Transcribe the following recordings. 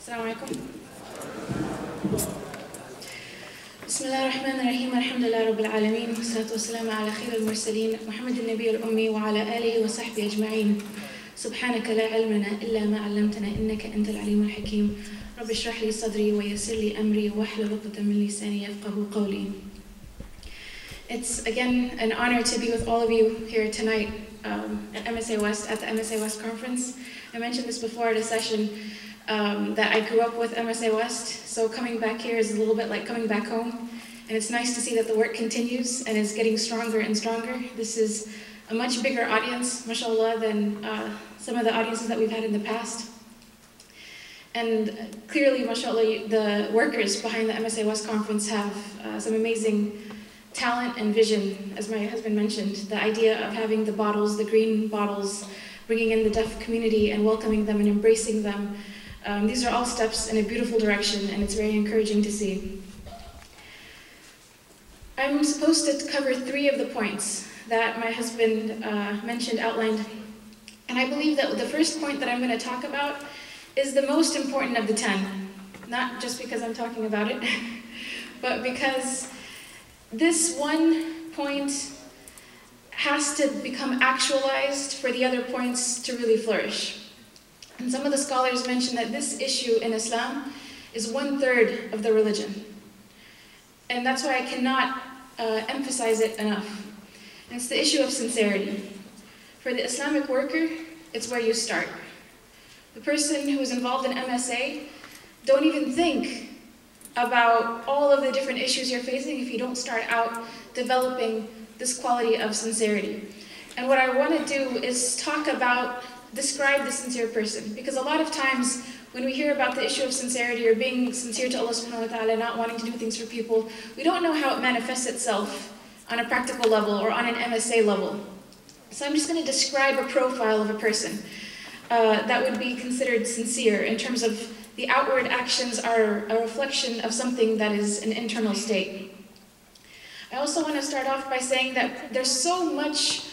السلام عليكم. بسم الله الرحمن الرحيم. الحمد لله رب العالمين والصلاة والسلام على خير المرسلين محمد النبي الأمي وعلى آله وصحبه أجمعين. سبحانك لا علم لنا إلا ما علمتنا إنك أنت العليم الحكيم. رب اشرح لي صدري ويسر لي أمري واحلل عقدة من لساني يفقهوا قولي. It's again an honor to be with all of you here tonight at MSA West, at the MSA West conference. I mentioned this before at a session that I grew up with MSA West, so coming back here is a little bit like coming back home. And it's nice to see that the work continues and is getting stronger and stronger. This is a much bigger audience, mashallah, than some of the audiences that we've had in the past. And clearly, mashallah, the workers behind the MSA West conference have some amazing talent and vision, as my husband mentioned. The idea of having the bottles, the green bottles, bringing in the deaf community and welcoming them and embracing them. These are all steps in a beautiful direction, and it's very encouraging to see. I'm supposed to cover 3 of the points that my husband mentioned, outlined. And I believe that the first point that I'm going to talk about is the most important of the 10. Not just because I'm talking about it, but because this one point has to become actualized for the other points to really flourish. And some of the scholars mention that this issue in Islam is 1/3 of the religion. And that's why I cannot emphasize it enough. And it's the issue of sincerity. For the Islamic worker, it's where you start. The person who is involved in MSA, don't even think about all of the different issues you're facing if you don't start out developing this quality of sincerity. And what I want to do is describe the sincere person. Because a lot of times when we hear about the issue of sincerity or being sincere to Allah subhanahu wa ta'ala, not wanting to do things for people, we don't know how it manifests itself on a practical level or on an MSA level. So I'm just going to describe a profile of a person that would be considered sincere in terms of the outward actions are a reflection of something that is an internal state. I also want to start off by saying that there's so much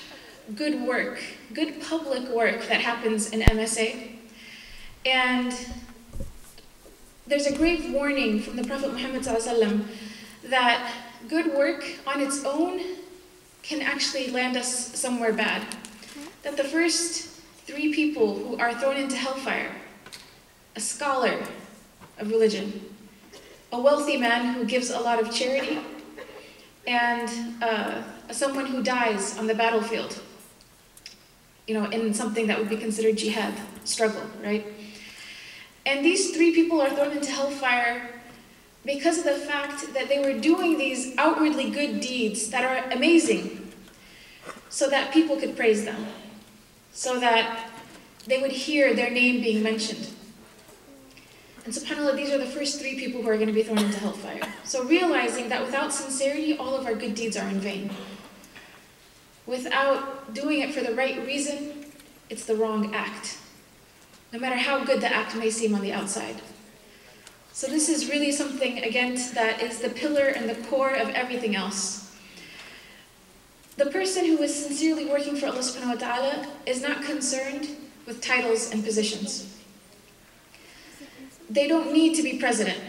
good work, good public work that happens in MSA. And there's a grave warning from the Prophet Muhammad ﷺ that good work on its own can actually land us somewhere bad. That the first 3 people who are thrown into hellfire, a scholar of religion, a wealthy man who gives a lot of charity, and someone who dies on the battlefield, in something that would be considered jihad, struggle, right? And these 3 people are thrown into hellfire because of the fact that they were doing these outwardly good deeds that are amazing, so that people could praise them, so that they would hear their name being mentioned. And subhanAllah, these are the first 3 people who are going to be thrown into hellfire. So realizing that without sincerity, all of our good deeds are in vain. Without doing it for the right reason, it's the wrong act, no matter how good the act may seem on the outside. So this is really something, again, that is the pillar and the core of everything else. The person who is sincerely working for Allah subhanahu wa ta'ala is not concerned with titles and positions. They don't need to be president.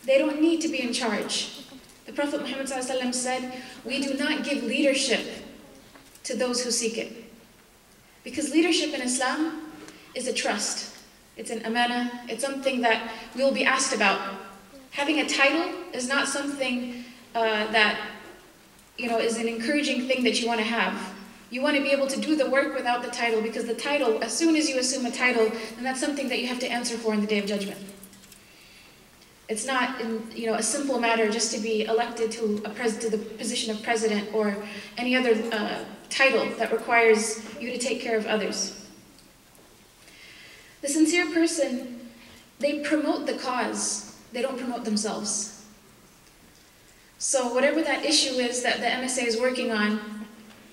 They don't need to be in charge. The Prophet Muhammad ﷺ said, we do not give leadership to those who seek it. Because leadership in Islam is a trust. It's an amana. It's something that we will be asked about. Having a title is not something that is an encouraging thing that you want to have. You want to be able to do the work without the title, because the title, as soon as you assume a title, then that's something that you have to answer for in the Day of Judgment. It's not a simple matter just to be elected to the position of president or any other title that requires you to take care of others. The sincere person, they promote the cause, they don't promote themselves. So whatever that issue is that the MSA is working on,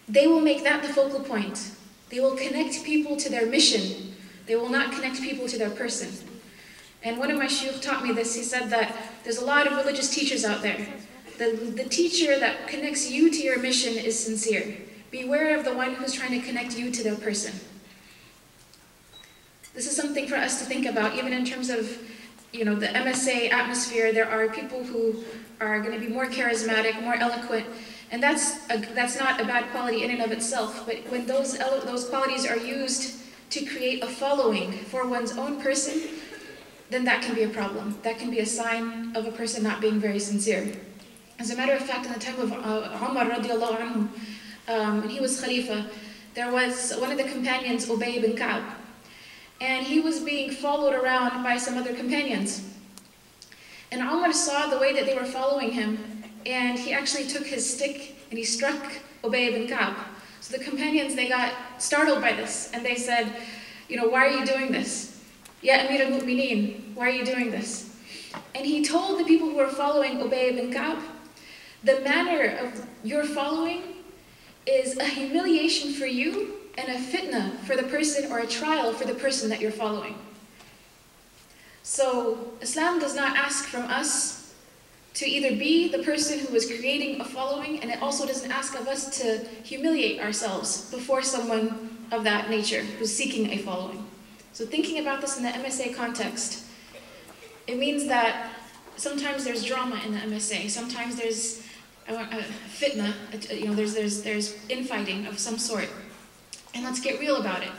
they will make that the focal point. They will connect people to their mission. They will not connect people to their person. And one of my shuyukh taught me this. He said that there's a lot of religious teachers out there. The teacher that connects you to your mission is sincere. Beware of the one who's trying to connect you to their person. This is something for us to think about, even in terms of, the MSA atmosphere, there are people who are going to be more charismatic, more eloquent, and that's not a bad quality in and of itself, but when those qualities are used to create a following for one's own person, then that can be a problem. That can be a sign of a person not being very sincere. As a matter of fact, in the time of Umar radiallahu anhu, when he was Khalifa, there was one of the companions, Ubay ibn Ka'b, and he was being followed around by some other companions. And Umar saw the way that they were following him, and he actually took his stick and he struck Ubay ibn Ka'b. So the companions, they got startled by this, and they said, why are you doing this? Ya Amir al-Mu'mineen, why are you doing this? And he told the people who were following Ubay ibn Ka'b, the manner of your following is a humiliation for you and a fitna for the person, or a trial for the person that you're following. So Islam does not ask from us to either be the person who is creating a following, and it also doesn't ask of us to humiliate ourselves before someone of that nature who's seeking a following. So thinking about this in the MSA context, it means that sometimes there's drama in the MSA, sometimes there's fitna, there's infighting of some sort. And let's get real about it.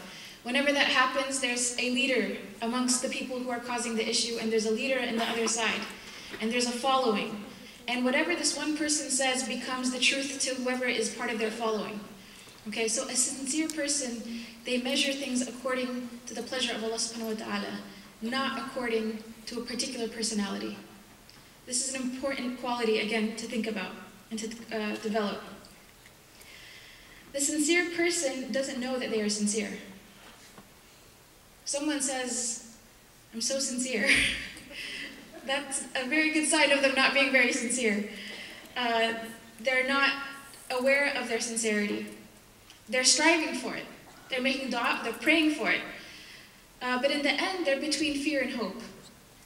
Whenever that happens, there's a leader amongst the people who are causing the issue, and there's a leader in the other side, and there's a following. And whatever this one person says becomes the truth to whoever is part of their following. Okay, so a sincere person, they measure things according to the pleasure of Allah subhanahu wa ta'ala, not according to a particular personality. This is an important quality, again, to think about and to develop. The sincere person doesn't know that they are sincere. Someone says, I'm so sincere. That's a very good sign of them not being very sincere. They're not aware of their sincerity. They're striving for it. They're making dua, they're praying for it. But in the end, they're between fear and hope.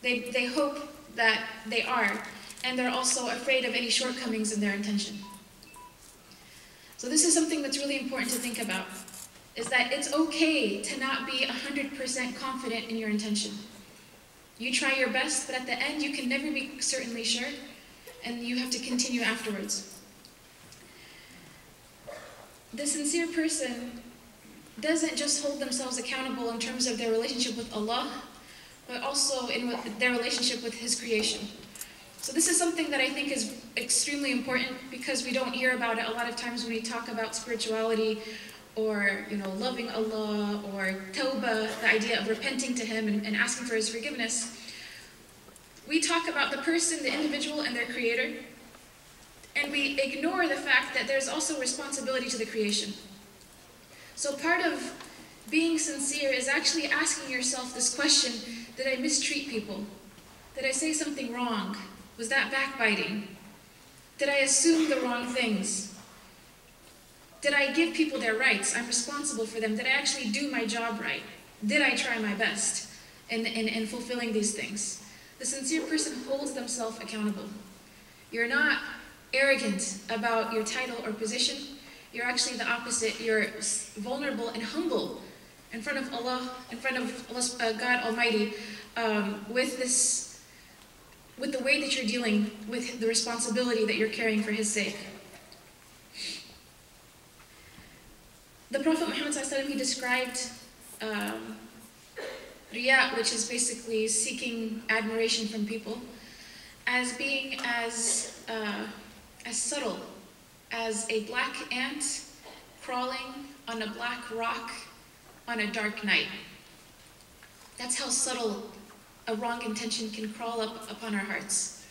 They hope that they are, and they're also afraid of any shortcomings in their intention. So this is something that's really important to think about, is that it's okay to not be 100% confident in your intention. You try your best, but at the end you can never be certainly sure, and you have to continue afterwards. The sincere person doesn't just hold themselves accountable in terms of their relationship with Allah, but also in their relationship with His creation. So this is something that I think is extremely important, because we don't hear about it a lot of times when we talk about spirituality, or loving Allah, or tawbah, the idea of repenting to Him and asking for His forgiveness. We talk about the person, the individual, and their creator, and we ignore the fact that there's also responsibility to the creation. So part of being sincere is actually asking yourself this question: did I mistreat people? Did I say something wrong? Was that backbiting? Did I assume the wrong things? Did I give people their rights? I'm responsible for them. Did I actually do my job right? Did I try my best in fulfilling these things? The sincere person holds themselves accountable. You're not arrogant about your title or position. You're actually the opposite. You're vulnerable and humble in front of Allah, in front of God Almighty, with the way that you're dealing with the responsibility that you're carrying for His sake. The Prophet Muhammad ﷺ, he described riya, which is basically seeking admiration from people, as being as subtle as a black ant crawling on a black rock on a dark night. That's how subtle a wrong intention can crawl up upon our hearts.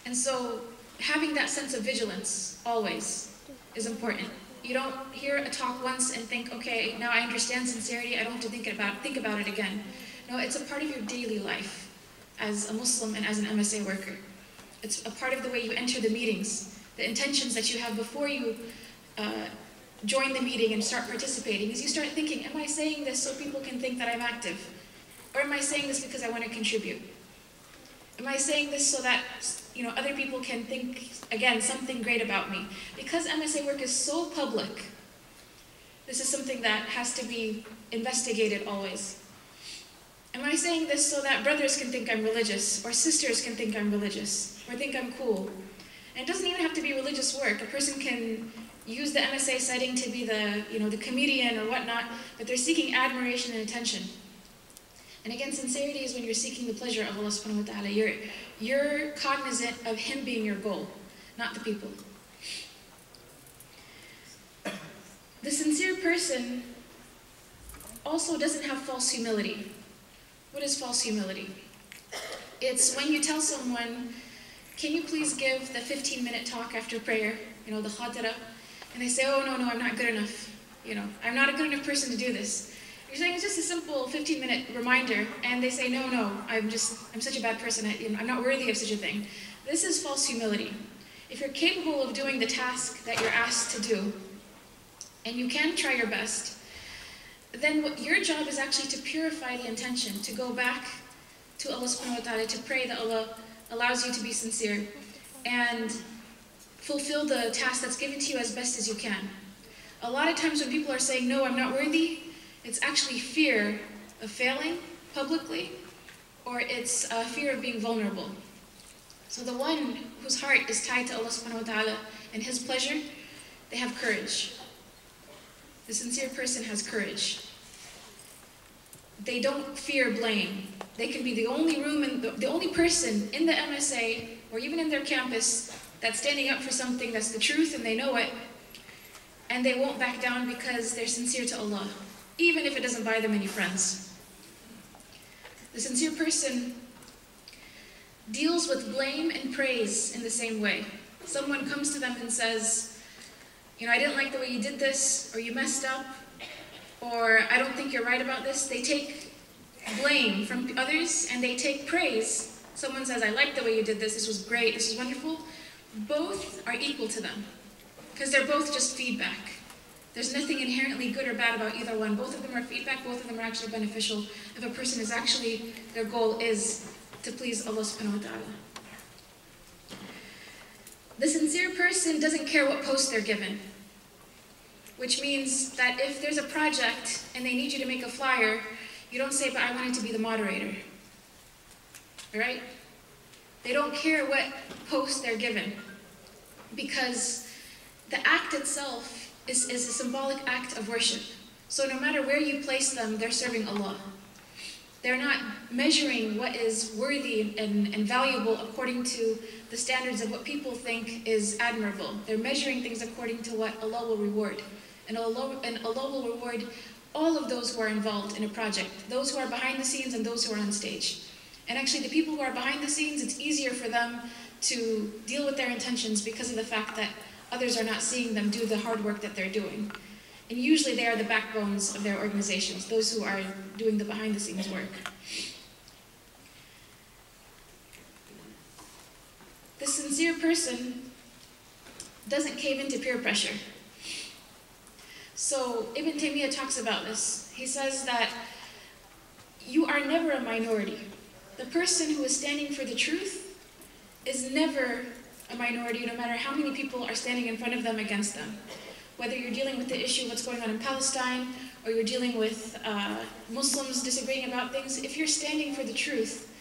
And so having that sense of vigilance always is important. You don't hear a talk once and think, okay, now I understand sincerity, I don't have to think about it again. No, it's a part of your daily life as a Muslim and as an MSA worker. It's a part of the way you enter the meetings, the intentions that you have before you join the meeting and start participating, is you start thinking, am I saying this so people can think that I'm active? Or am I saying this because I want to contribute? Am I saying this so that other people can think, again, something great about me? Because MSA work is so public, this is something that has to be investigated always. Am I saying this so that brothers can think I'm religious, or sisters can think I'm religious, or think I'm cool? And it doesn't even have to be religious work. A person can use the MSA setting to be the comedian or whatnot, but they're seeking admiration and attention. And again, sincerity is when you're seeking the pleasure of Allah subhanahu wa ta'ala. You're cognizant of Him being your goal, not the people. The sincere person also doesn't have false humility. What is false humility? It's when you tell someone, can you please give the 15-minute talk after prayer, the khatira, and they say, oh, no, I'm not good enough. I'm not a good enough person to do this. You're saying it's just a simple 15-minute reminder, and they say, no, I'm such a bad person, I'm not worthy of such a thing. This is false humility. If you're capable of doing the task that you're asked to do, and you can try your best, then your job is actually to purify the intention, to go back to Allah subhanahu wa ta'ala, to pray that Allah allows you to be sincere, and fulfill the task that's given to you as best as you can. A lot of times when people are saying, no, I'm not worthy, it's actually fear of failing publicly, or it's fear of being vulnerable. So the one whose heart is tied to Allah subhanahu wa ta'ala and His pleasure, they have courage. The sincere person has courage. They don't fear blame. They can be the only the only person in the MSA or even in their campus that's standing up for something that's the truth and they know it, and they won't back down because they're sincere to Allah, even if it doesn't buy them any friends. The sincere person deals with blame and praise in the same way. Someone comes to them and says, I didn't like the way you did this, or you messed up, or I don't think you're right about this. They take blame from others and they take praise. Someone says, I like the way you did this, this was great, this was wonderful. Both are equal to them because they're both just feedback. There's nothing inherently good or bad about either one. Both of them are feedback, both of them are actually beneficial if a person is actually, their goal is to please Allah subhanahu wa ta'ala. The sincere person doesn't care what post they're given, which means that if there's a project and they need you to make a flyer, you don't say, but I wanted to be the moderator. All right? They don't care what post they're given, because the act itself is a symbolic act of worship. So no matter where you place them, they're serving Allah. They're not measuring what is worthy and valuable according to the standards of what people think is admirable. They're measuring things according to what Allah will reward. And Allah will reward all of those who are involved in a project, those who are behind the scenes and those who are on stage. And actually the people who are behind the scenes, it's easier for them to deal with their intentions because of the fact that others are not seeing them do the hard work that they're doing. And usually they are the backbones of their organizations, those who are doing the behind-the-scenes work. The sincere person doesn't cave into peer pressure. So Ibn Taymiyyah talks about this. He says that you are never a minority. The person who is standing for the truth is never a minority, no matter how many people are standing in front of them against them. Whether you're dealing with the issue of what's going on in Palestine, or you're dealing with Muslims disagreeing about things, if you're standing for the truth,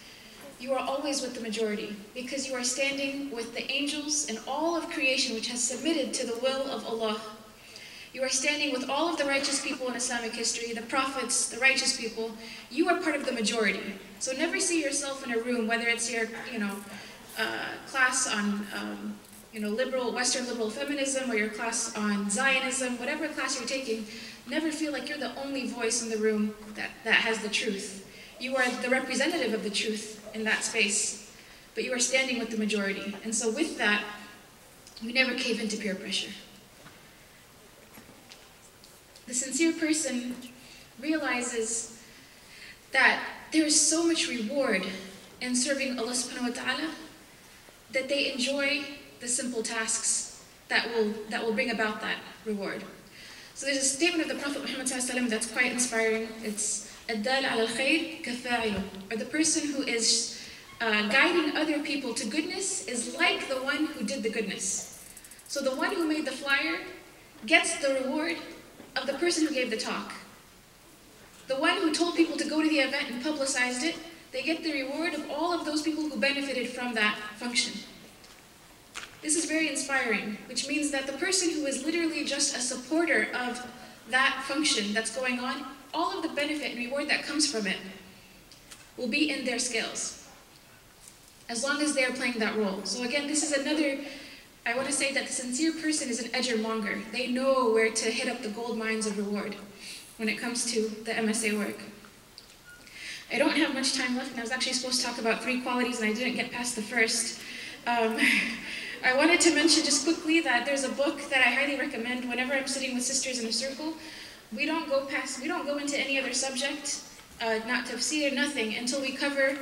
you are always with the majority, because you are standing with the angels and all of creation which has submitted to the will of Allah. You are standing with all of the righteous people in Islamic history, the prophets, the righteous people. You are part of the majority. So never see yourself in a room, whether it's your class on Western liberal feminism, or your class on Zionism, whatever class you're taking, never feel like you're the only voice in the room that has the truth. You are the representative of the truth in that space, but you are standing with the majority. And so with that, you never cave into peer pressure. The sincere person realizes that there is so much reward in serving Allah subhanahu wa ta'ala that they enjoy the simple tasks that will bring about that reward. So there's a statement of the Prophet Muhammad ﷺ that's quite inspiring. It's الدال على الخير كفاعله, or the person who is guiding other people to goodness is like the one who did the goodness. So the one who made the flyer gets the reward of the person who gave the talk. The one who told people to go to the event and publicized it, they get the reward of all of those people who benefited from that function. This is very inspiring, which means that the person who is literally just a supporter of that function that's going on, all of the benefit and reward that comes from it will be in their scales, as long as they are playing that role. So again, this is another, I want to say that the sincere person is an edgermonger. They know where to hit up the gold mines of reward when it comes to the MSA work. I don't have much time left, and I was actually supposed to talk about 3 qualities, and I didn't get past the first. I wanted to mention just quickly that there's a book that I highly recommend whenever I'm sitting with sisters in a circle. We don't go into any other subject, not tafsir, nothing, until we cover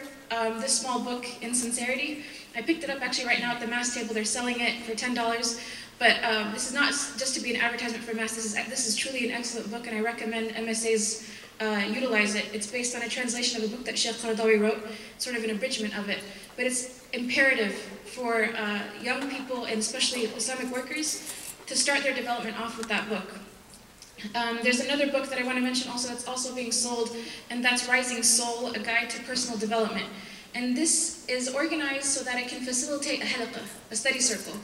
this small book in sincerity. I picked it up actually right now at the mass table. They're selling it for $10. But this is not just to be an advertisement for mass. This is truly an excellent book, and I recommend MSAs utilize it. It's based on a translation of a book that Sheikha wrote, sort of an abridgment of it. But it's imperative for young people, and especially Islamic workers, to start their development off with that book. There's another book that I want to mention also that's also being sold, and that's Rising Soul, A Guide to Personal Development. And this is organized so that it can facilitate a halaqah, a study circle.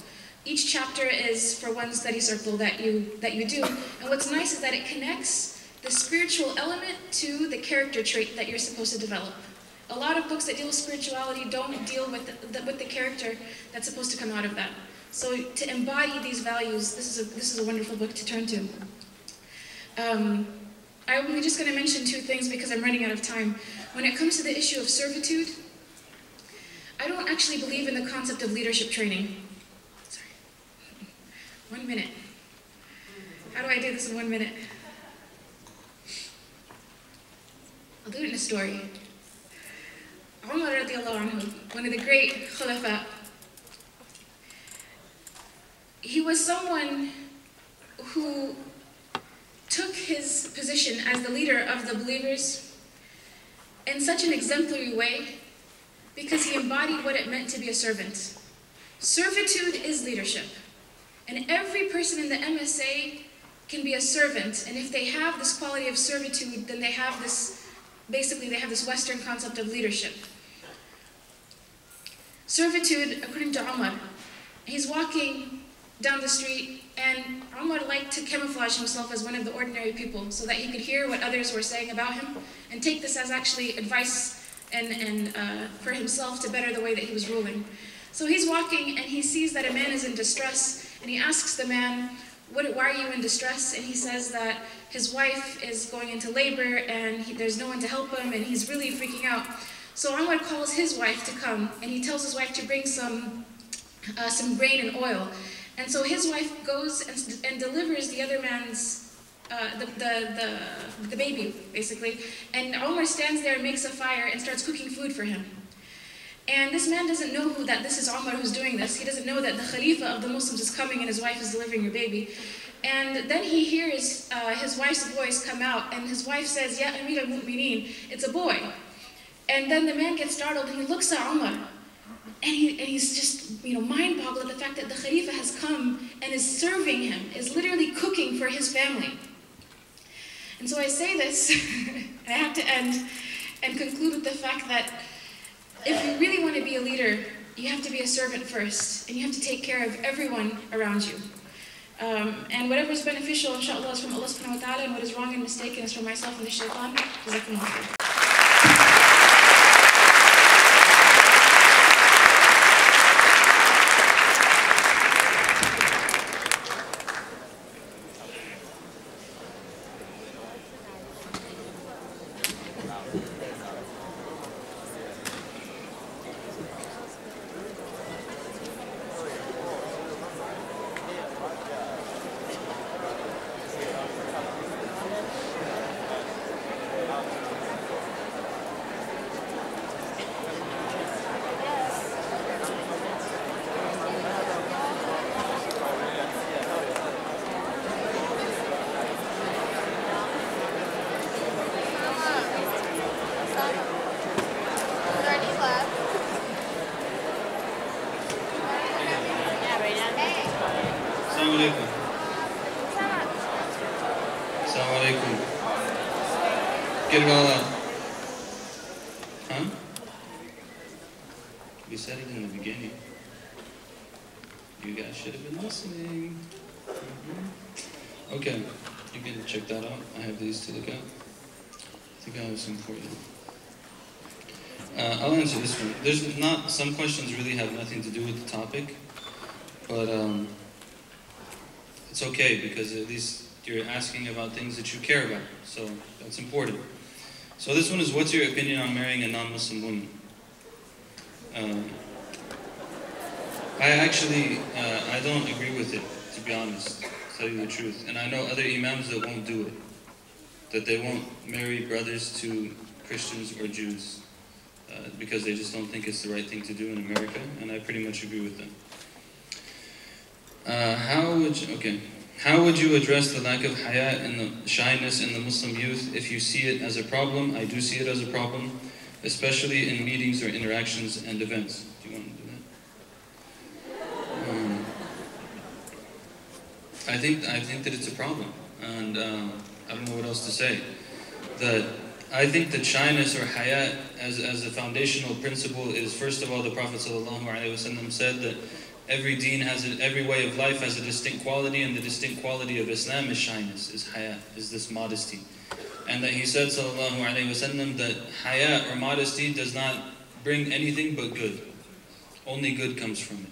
Each chapter is for one study circle that you do. And what's nice is that it connects the spiritual element to the character trait that you're supposed to develop. A lot of books that deal with spirituality don't deal with the character that's supposed to come out of that. So to embody these values, this is a wonderful book to turn to. I'm just going to mention 2 things because I'm running out of time. When it comes to the issue of servitude, I don't actually believe in the concept of leadership training. Sorry. 1 minute. How do I do this in 1 minute? I'll do it in a story. Umar radiallahu anhu, one of the great khulafa, he was someone who took his position as the leader of the believers in such an exemplary way because he embodied what it meant to be a servant. Servitude is leadership, and every person in the MSA can be a servant, and if they have this quality of servitude, then they have this, basically they have this Western concept of leadership. Servitude, according to Umar, he's walking down the street, and Umar liked to camouflage himself as one of the ordinary people so that he could hear what others were saying about him and take this as actually advice and for himself to better the way that he was ruling. So he's walking, and he sees that a man is in distress, and he asks the man, why are you in distress? And he says that his wife is going into labor, and there's no one to help him, and he's really freaking out. So Umar calls his wife to come, and he tells his wife to bring some grain and oil. And so his wife goes and delivers the other man's, the baby, basically. And Umar stands there and makes a fire and starts cooking food for him. And this man doesn't know that this is Umar who's doing this. He doesn't know that the Khalifa of the Muslims is coming and his wife is delivering her baby. And then he hears his wife's voice come out, and his wife says, Ya Amir al-Mu'mineen, it's a boy. And then the man gets startled, and he looks at Umar, and he's just, mind-boggled at the fact that the Khalifa has come and is serving him, is literally cooking for his family. And so I say this, and I have to end and conclude with the fact that if you really want to be a leader, you have to be a servant first, and you have to take care of everyone around you. And whatever is beneficial, inshallah, is from Allah subhanahu wa ta'ala, and what is wrong and mistaken is from myself and the shaitan. Jazakumullah khair. get it all out. Huh? We said it in the beginning. You guys should have been listening. Okay, you can check that out. I have these to look at. I think I have some for you. I'll answer this one. There's not, some questions really have nothing to do with the topic, but it's okay because at least you're asking about things that you care about, so that's important. So this one is, what's your opinion on marrying a non-Muslim woman? I don't agree with it, to be honest, to tell you the truth. And I know other imams that won't do it, that they won't marry brothers to Christians or Jews, because they just don't think it's the right thing to do in America, and I pretty much agree with them. How would you address the lack of haya and the shyness in the Muslim youth if you see it as a problem? I do see it as a problem, especially in meetings or interactions and events. Do you want to do that? I think that it's a problem, and I don't know what else to say. I think that shyness or haya as a foundational principle is, first of all, the Prophet ﷺ said that every deen every way of life has a distinct quality, and the distinct quality of Islam is shyness, is haya, is this modesty. And that he said, ﷺ, that haya or modesty does not bring anything but good. Only good comes from it.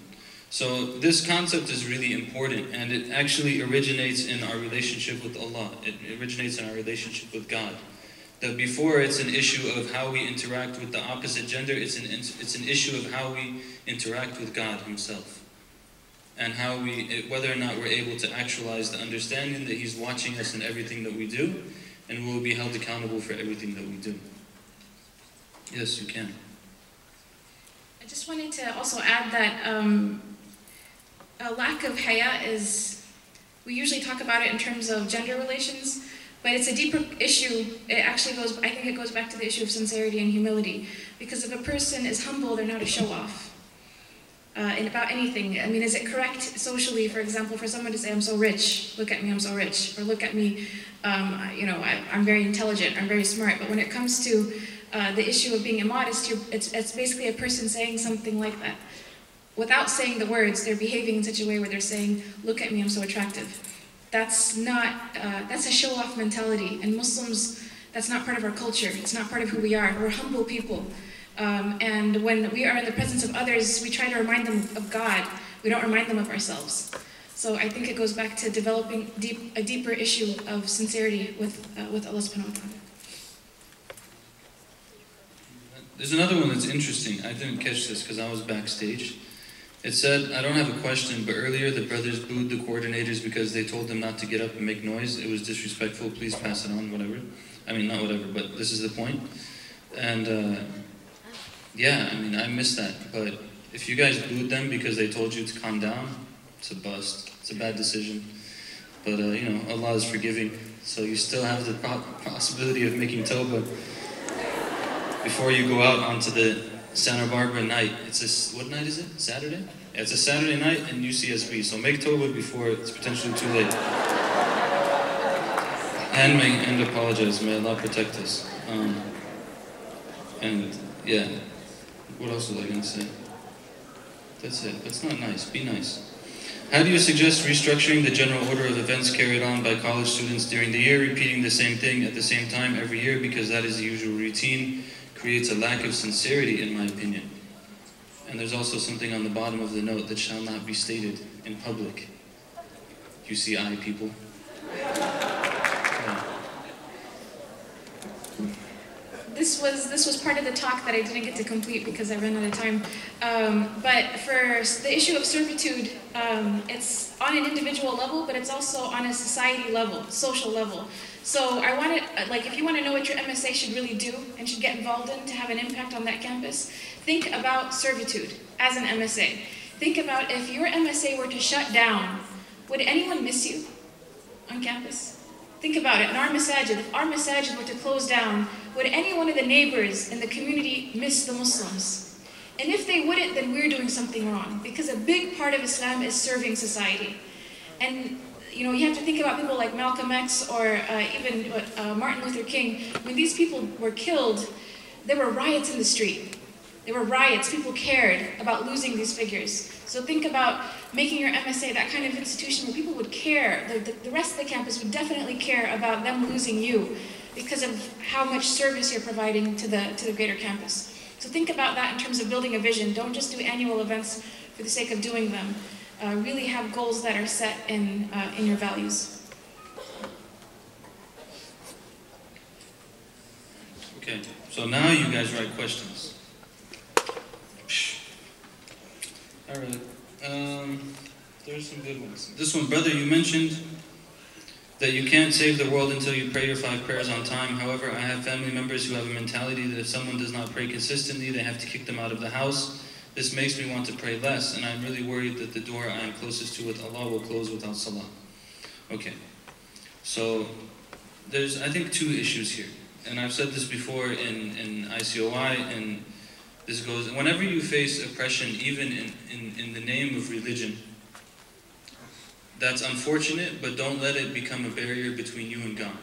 So this concept is really important, and it actually originates in our relationship with Allah. It originates in our relationship with God. That before it's an issue of how we interact with the opposite gender, it's an issue of how we interact with God Himself. And how whether or not we're able to actualize the understanding that He's watching us in everything that we do, and we'll be held accountable for everything that we do. Yes, you can. I just wanted to also add that a lack of haya is, we usually talk about it in terms of gender relations, but it's a deeper issue. It actually goes, I think it goes back to the issue of sincerity and humility. Because if a person is humble, they're not a show-off. And about anything. I mean, is it correct socially, for example, for someone to say, I'm so rich, look at me, I'm so rich, or look at me, I'm very intelligent, I'm very smart. But when it comes to the issue of being immodest, it's basically a person saying something like that. Without saying the words, they're behaving in such a way where they're saying, look at me, I'm so attractive. That's not, that's a show-off mentality. And Muslims, that's not part of our culture. It's not part of who we are. We're humble people. And when we are in the presence of others, we try to remind them of God. We don't remind them of ourselves. So I think it goes back to developing a deeper issue of sincerity with Allah subhanahu wa ta'ala. There's another one that's interesting. I didn't catch this because I was backstage. It said, I don't have a question, but earlier the brothers booed the coordinators because they told them not to get up and make noise. It was disrespectful. Please pass it on, whatever. I mean, not whatever, but this is the point. And yeah, I mean, I missed that. But if you guys booed them because they told you to calm down, it's a bust. It's a bad decision. But, you know, Allah is forgiving. So you still have the possibility of making tawbah before you go out onto the Santa Barbara night. What night is it? Saturday? Yeah, it's a Saturday night in UCSB. So make tawbah before it's potentially too late. And apologize. May Allah protect us. And yeah, what else was I going to say? That's it. That's not nice. Be nice. How do you suggest restructuring the general order of events carried on by college students during the year, repeating the same thing at the same time every year because that is the usual routine? Creates a lack of sincerity, in my opinion. And there's also something on the bottom of the note that shall not be stated in public. UCI people. Yeah. This was part of the talk that I didn't get to complete because I ran out of time. But for the issue of servitude, it's on an individual level, but it's also on a society level, social level. So I wanted, like, if you want to know what your MSA should really do and should get involved in to have an impact on that campus, think about servitude as an MSA. Think about if your MSA were to shut down, would anyone miss you on campus? Think about it. In our masajid, if our masajid were to close down, would any one of the neighbors in the community miss the Muslims? And if they wouldn't, then we're doing something wrong. Because a big part of Islam is serving society. And You know, you have to think about people like Malcolm X or even Martin Luther King. When these people were killed, there were riots in the street. There were riots. People cared about losing these figures. So think about making your MSA that kind of institution where people would care. The rest of the campus would definitely care about them losing you because of how much service you're providing to the greater campus. So think about that in terms of building a vision. Don't just do annual events for the sake of doing them. Really have goals that are set in your values. Okay, so now you guys write questions. All right, there's some good ones. This one, brother, you mentioned that you can't save the world until you pray your 5 prayers on time. However, I have family members who have a mentality that if someone does not pray consistently, they have to kick them out of the house. This makes me want to pray less, and I'm really worried that the door I am closest to with Allah will close without salah. Okay, so there's, I think, 2 issues here. And I've said this before in ICOI, and this goes, whenever you face oppression, even in the name of religion, that's unfortunate, but don't let it become a barrier between you and God.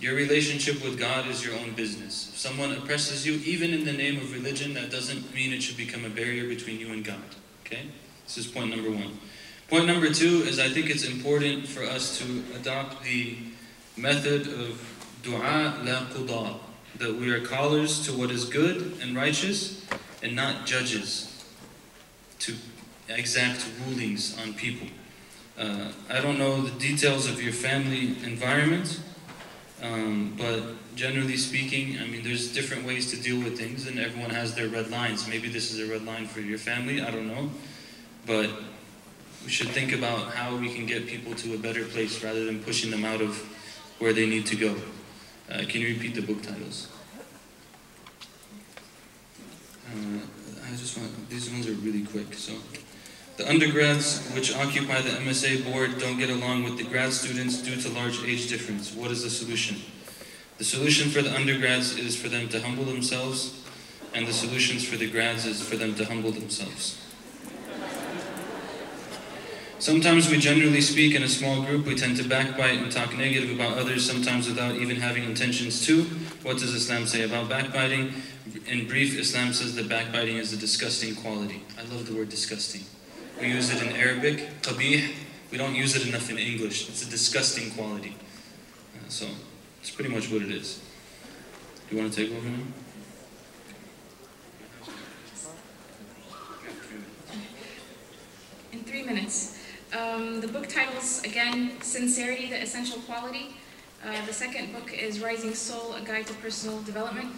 Your relationship with God is your own business. If someone oppresses you, even in the name of religion, that doesn't mean it should become a barrier between you and God. Okay? This is point number 1. Point number 2 is I think it's important for us to adopt the method of dua la quda, that we are callers to what is good and righteous and not judges to exact rulings on people. I don't know the details of your family environment, but generally speaking, I mean, there's different ways to deal with things, and everyone has their red lines. Maybe this is a red line for your family, I don't know. But we should think about how we can get people to a better place rather than pushing them out of where they need to go. Can you repeat the book titles? These ones are really quick. So, the undergrads which occupy the MSA board don't get along with the grad students due to large age difference. What is the solution? The solution for the undergrads is for them to humble themselves, and the solutions for the grads is for them to humble themselves. Sometimes we generally speak in a small group, we tend to backbite and talk negative about others, sometimes without even having intentions to. What does Islam say about backbiting? In brief, Islam says that backbiting is a disgusting quality. I love the word disgusting. We use it in Arabic, qabih. We don't use it enough in English. It's a disgusting quality. So, it's pretty much what it is. Do you want to take over now? In 3 minutes. The book titles, again, Sincerity, the Essential Quality. The second book is Rising Soul, A Guide to Personal Development.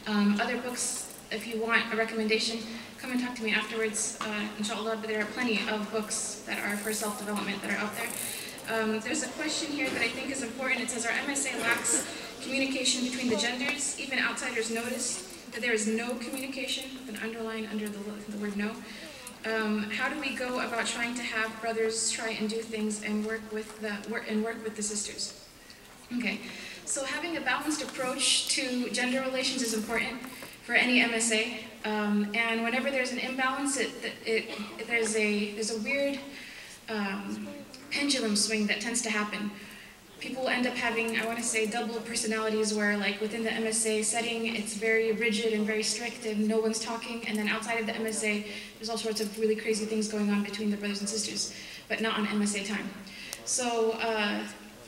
Other books, if you want a recommendation, come and talk to me afterwards, inshallah, but there are plenty of books that are for self-development that are out there. There's a question here that I think is important. It says, our MSA lacks communication between the genders. Even outsiders notice that there is no communication, with an underline under the word no. How do we go about trying to have brothers try and do things and work with the sisters? Okay, so having a balanced approach to gender relations is important for any MSA. And whenever there's an imbalance, there's a weird pendulum swing that tends to happen. People end up having, I want to say, double personalities where, like, within the MSA setting, it's very rigid and very strict and no one's talking, and then outside of the MSA, there's all sorts of really crazy things going on between the brothers and sisters, but not on MSA time. So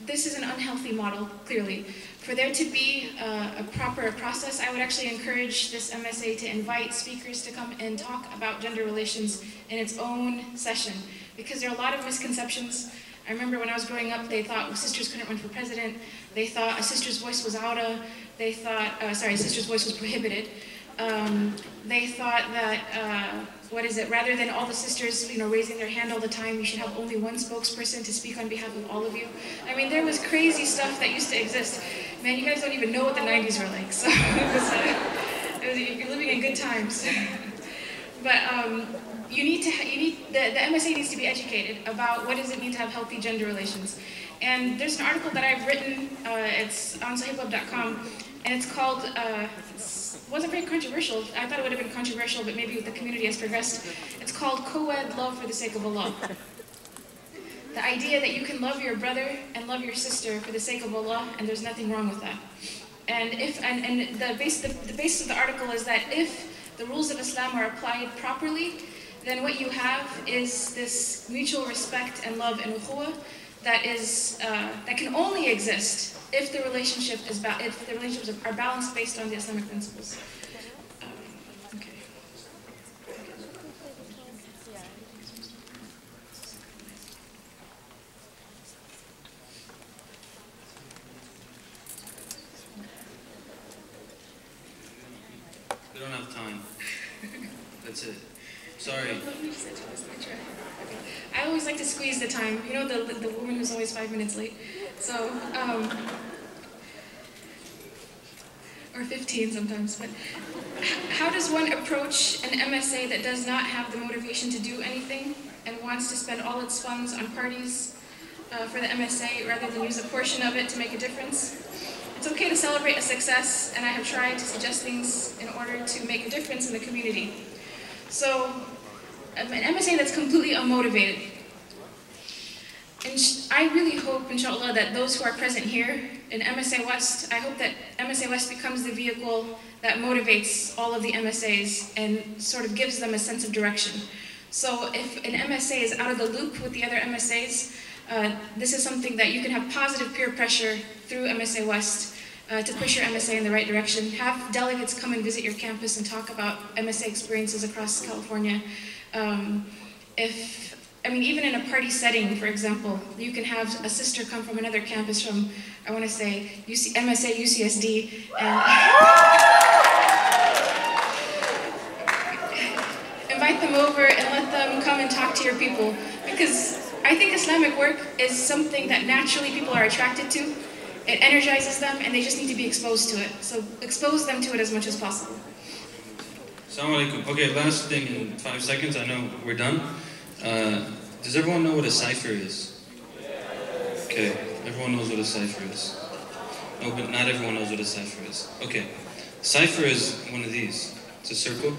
this is an unhealthy model, clearly. For there to be a proper process, I would actually encourage this MSA to invite speakers to come and talk about gender relations in its own session, because there are a lot of misconceptions. I remember when I was growing up, they thought sisters couldn't run for president. They thought a sister's voice was outa. They thought, a sister's voice was prohibited. They thought that, rather than all the sisters, raising their hand all the time, you should have only one spokesperson to speak on behalf of all of you. I mean, there was crazy stuff that used to exist. Man, you guys don't even know what the 90s were like, so you're living in good times. But the MSA needs to be educated about what does it mean to have healthy gender relations. And there's an article that I've written, it's on sahibweb.com, and it's called, it wasn't very controversial. I thought it would have been controversial, but maybe the community has progressed. It's called Co-ed Love for the Sake of Allah. The idea that you can love your brother and love your sister for the sake of Allah, and there's nothing wrong with that. And the basis of the article is that if the rules of Islam are applied properly, then what you have is this mutual respect and love and ukhuwah that can only exist if the relationships are balanced based on the Islamic principles. Okay. We don't have time. That's it. Sorry. I always like to squeeze the time. You know the woman who's always 5 minutes late? So, or 15 sometimes. But how does one approach an MSA that does not have the motivation to do anything and wants to spend all its funds on parties for the MSA rather than use a portion of it to make a difference? It's okay to celebrate a success, and I have tried to suggest things in order to make a difference in the community. So, an MSA that's completely unmotivated. And I really hope, inshallah, that those who are present here in MSA West, I hope that MSA West becomes the vehicle that motivates all of the MSAs and sort of gives them a sense of direction. So if an MSA is out of the loop with the other MSAs, this is something that you can have positive peer pressure through MSA West to push your MSA in the right direction. Have delegates come and visit your campus and talk about MSA experiences across California. Even in a party setting, for example, you can have a sister come from another campus from, I want to say, MSA UCSD, and invite them over and let them come and talk to your people. Because I think Islamic work is something that naturally people are attracted to. It energizes them, and they just need to be exposed to it. So expose them to it as much as possible. Assalamu alaikum. Okay, last thing in 5 seconds, I know we're done. Does everyone know what a cipher is? Okay, everyone knows what a cipher is. No, but not everyone knows what a cipher is. Okay, cipher is one of these. It's a circle.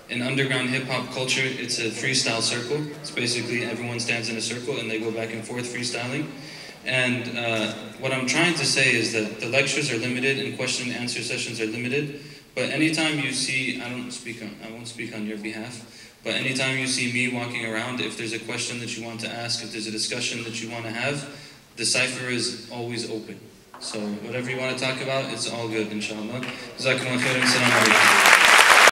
In underground hip-hop culture, it's a freestyle circle. It's basically everyone stands in a circle and they go back and forth freestyling. And what I'm trying to say is that the lectures are limited and question and answer sessions are limited. But anytime you see, I won't speak on your behalf, but anytime you see me walking around, if there's a question that you want to ask, if there's a discussion that you want to have, the cipher is always open. So whatever you want to talk about, it's all good, inshallah. Jazakumullah khairan. Assalamu alaikum.